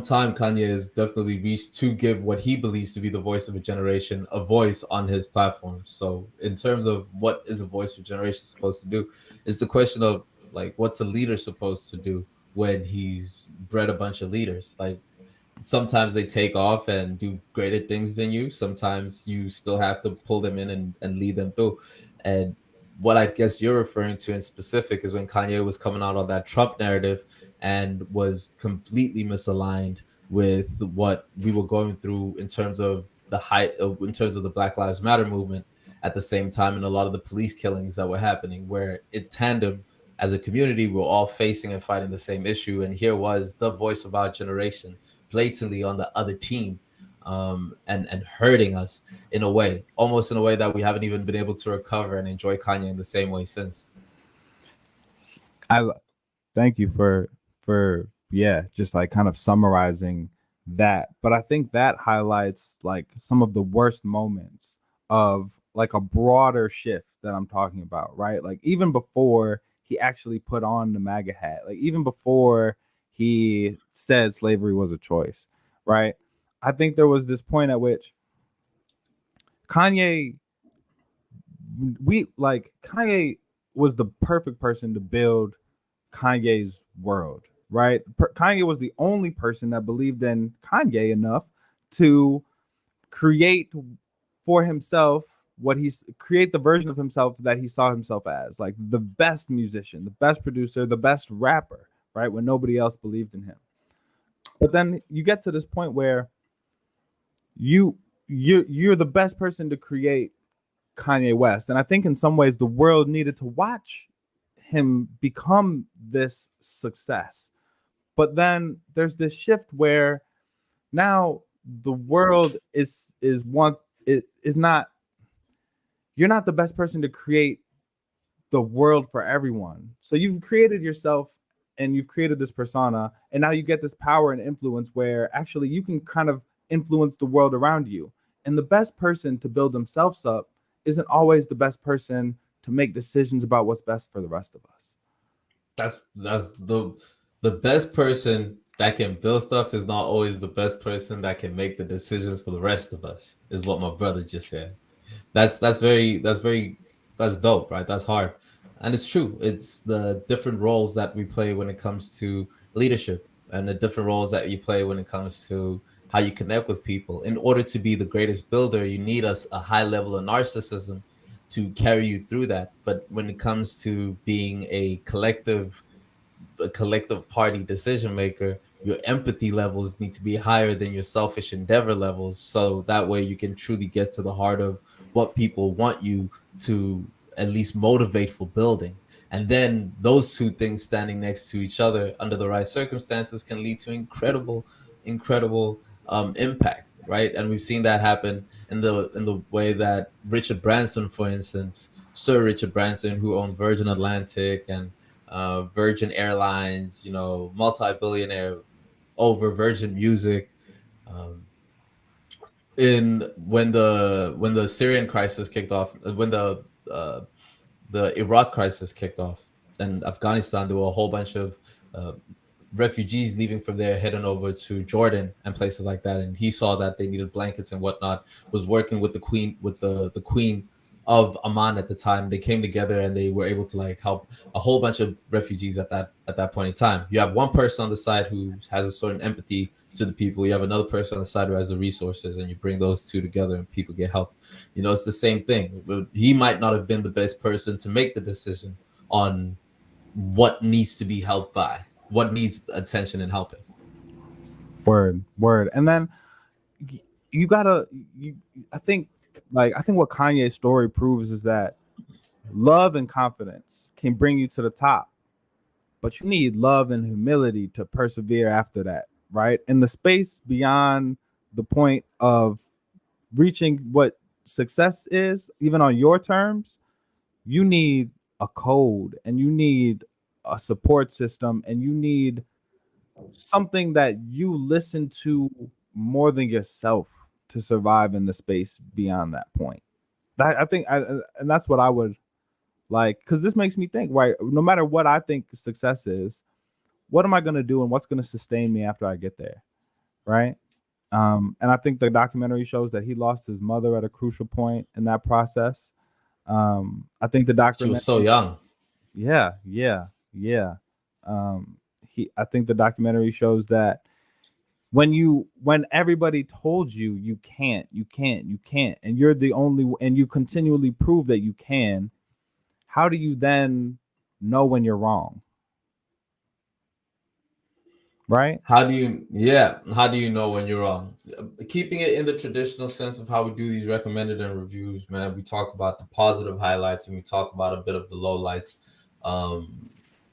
time, Kanye has definitely reached to give what he believes to be the voice of a generation a voice on his platform. So in terms of what is a voice of a generation supposed to do, it's the question of like, what's a leader supposed to do when he's bred a bunch of leaders? Like, sometimes they take off and do greater things than you. Sometimes you still have to pull them in and lead them through. And what I guess you're referring to in specific is when Kanye was coming out on that Trump narrative and was completely misaligned with what we were going through in terms of in terms of the Black Lives Matter movement at the same time, and a lot of the police killings that were happening, where in tandem as a community we're all facing and fighting the same issue. And here was the voice of our generation blatantly on the other team, and hurting us in a way, almost in a way that we haven't even been able to recover and enjoy Kanye in the same way since. I thank you for just like kind of summarizing that. But I think that highlights like some of the worst moments of like a broader shift that I'm talking about, right? Like even before he actually put on the MAGA hat, like even before he said slavery was a choice, right? I think there was this point at which Kanye was the perfect person to build Kanye's world, right? Kanye was the only person that believed in Kanye enough to create for himself create the version of himself that he saw himself as, like the best musician, the best producer, the best rapper, right? When nobody else believed in him. But then you get to this point where you're the best person to create Kanye West. And I think in some ways the world needed to watch him become this success. But then there's this shift where now the world is not, you're not the best person to create the world for everyone. So you've created yourself and you've created this persona, and now you get this power and influence where actually you can kind of influence the world around you. And the best person to build themselves up isn't always the best person to make decisions about what's best for the rest of us. That's the best person that can build stuff is not always the best person that can make the decisions for the rest of us, is what my brother just said. That's dope, right? That's hard. And it's true. It's the different roles that we play when it comes to leadership, and the different roles that you play when it comes to how you connect with people. In order to be the greatest builder, you need a high level of narcissism to carry you through that. But when it comes to being a collective party decision maker, your empathy levels need to be higher than your selfish endeavor levels. So that way you can truly get to the heart of what people want you to at least motivate for building. And then those two things standing next to each other under the right circumstances can lead to incredible impact, right? And we've seen that happen in the way that Richard Branson, for instance, Sir Richard Branson, who owned Virgin Atlantic and Virgin Airlines, multi-billionaire over Virgin Music. When the Syrian crisis kicked off, when the Iraq crisis kicked off, and Afghanistan, there were a whole bunch of refugees leaving from there, heading over to Jordan and places like that. And he saw that they needed blankets and whatnot. Was working with the queen, the queen of Amman at the time. They came together and they were able to help a whole bunch of refugees at that point in time. You have one person on the side who has a certain empathy to the people. You have another person on the side who has the resources, and you bring those two together and people get help. It's the same thing. He might not have been the best person to make the decision on what needs to be helped by, what needs attention and helping. Word. And then I think what Kanye's story proves is that love and confidence can bring you to the top, but you need love and humility to persevere after that, right? In the space beyond the point of reaching what success is, even on your terms, you need a code, and you need a support system, and you need something that you listen to more than yourself to survive in the space beyond that point. And that's what I would like, because this makes me think, right? No matter what I think success is, what am I going to do and what's going to sustain me after I get there, right? And I think the documentary shows that he lost his mother at a crucial point in that process. I think the documentary, she was so young. Yeah. I think the documentary shows that when everybody told you can't, and you're the only, and you continually prove that you can, how do you then know when you're wrong? Right? How do you know when you're wrong? Keeping it in the traditional sense of how we do these recommended and reviews, man, we talk about the positive highlights and we talk about a bit of the lowlights.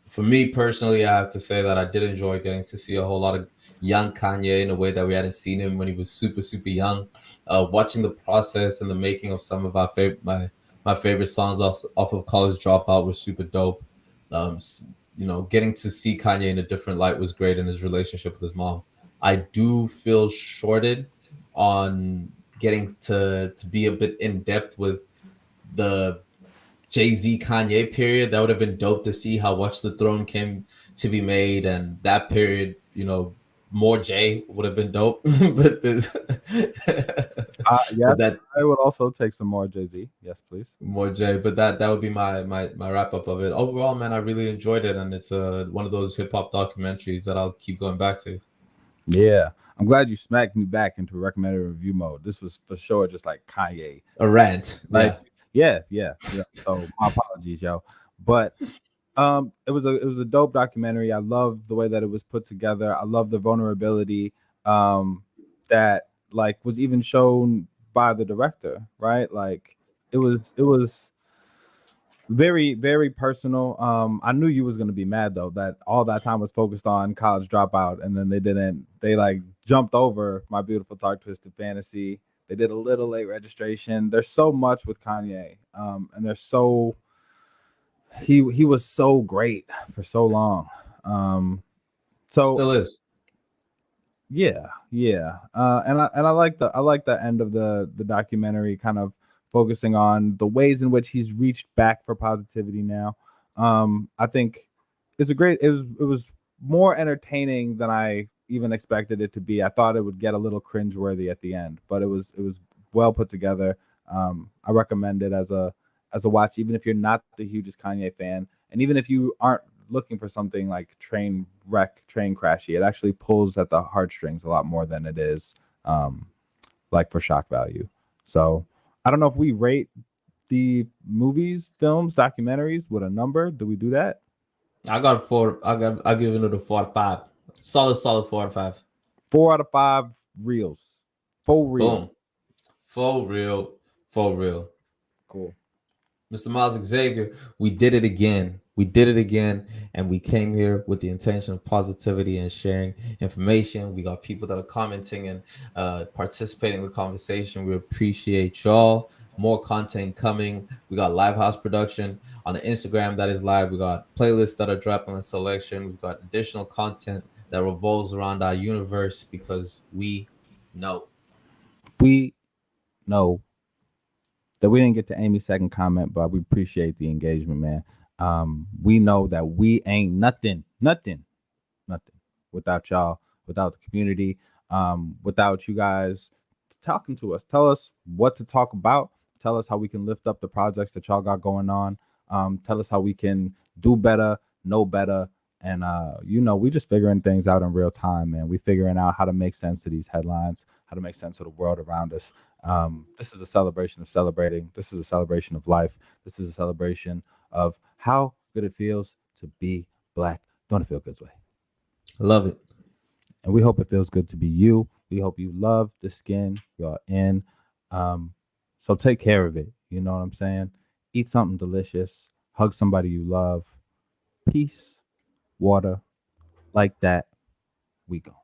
For me personally, I have to say that I did enjoy getting to see a whole lot of young Kanye in a way that we hadn't seen him when he was super, super young. Watching the process and the making of some of our my favorite songs off of College Dropout was super dope. Getting to see Kanye in a different light was great, in his relationship with his mom. I do feel shorted on getting to be a bit in depth with the Jay-Z Kanye period. That would have been dope to see how Watch the Throne came to be made, and that period, more Jay would have been dope. But Yes, But that I would also take some more Jay-Z. Yes, please. more Jay, but that would be my wrap up of it. Overall, man, I really enjoyed it, and it's one of those hip hop documentaries that I'll keep going back to. Yeah, I'm glad you smacked me back into recommended review mode. This was for sure just like Kanye, A rant, like yeah. So my apologies, yo. But it was a dope documentary. I love the way that it was put together. I love the vulnerability that like was even shown by the director, right? Like it was very, very personal. I knew you was gonna be mad though that all that time was focused on College Dropout, and then they like jumped over My Beautiful Dark Twisted Fantasy. They did a little Late Registration. There's so much with Kanye, and there's so he was so great for so long. So still is. Yeah. And I like the end of the documentary, kind of focusing on the ways in which he's reached back for positivity now. I think it was more entertaining than I even expected it to be. I thought it would get a little cringeworthy at the end, but it was well put together. I recommend it as a watch, even if you're not the hugest Kanye fan, and even if you aren't looking for something like train crashy. It actually pulls at the heartstrings a lot more than it is like for shock value. So I don't know if we rate the movies, films, documentaries with a number. Do we do that? I got 4. I'll give it a 4 out of 5. Solid 4 out of 5. 4 out of 5 reels. Full reel. Boom. Full real. Cool. Mr. Miles Xavier, we did it again. And we came here with the intention of positivity and sharing information. We got people that are commenting and participating in the conversation. We appreciate y'all. More content coming. We got live house production on the Instagram that is live. We got playlists that are dropping a selection. We've got additional content that revolves around our universe because we know that we didn't get to Amy's second comment, but we appreciate the engagement, man. We know that we ain't nothing without y'all, without the community, without you guys talking to us. Tell us what to talk about. Tell us how we can lift up the projects that y'all got going on. Tell us how we can do better, know better. And, we just figuring things out in real time, man. We figuring out how to make sense of these headlines, how to make sense of the world around us. This is a celebration of celebrating. This is a celebration of life. This is a celebration of how good it feels to be Black. Don't it feel good, way? Love it. And we hope it feels good to be you. We hope you love the skin you're in. So take care of it. You know what I'm saying? Eat something delicious. Hug somebody you love. Peace, water, like that. We go.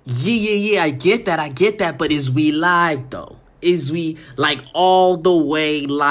Yeah, I get that. But is we live though? Is we like all the way live?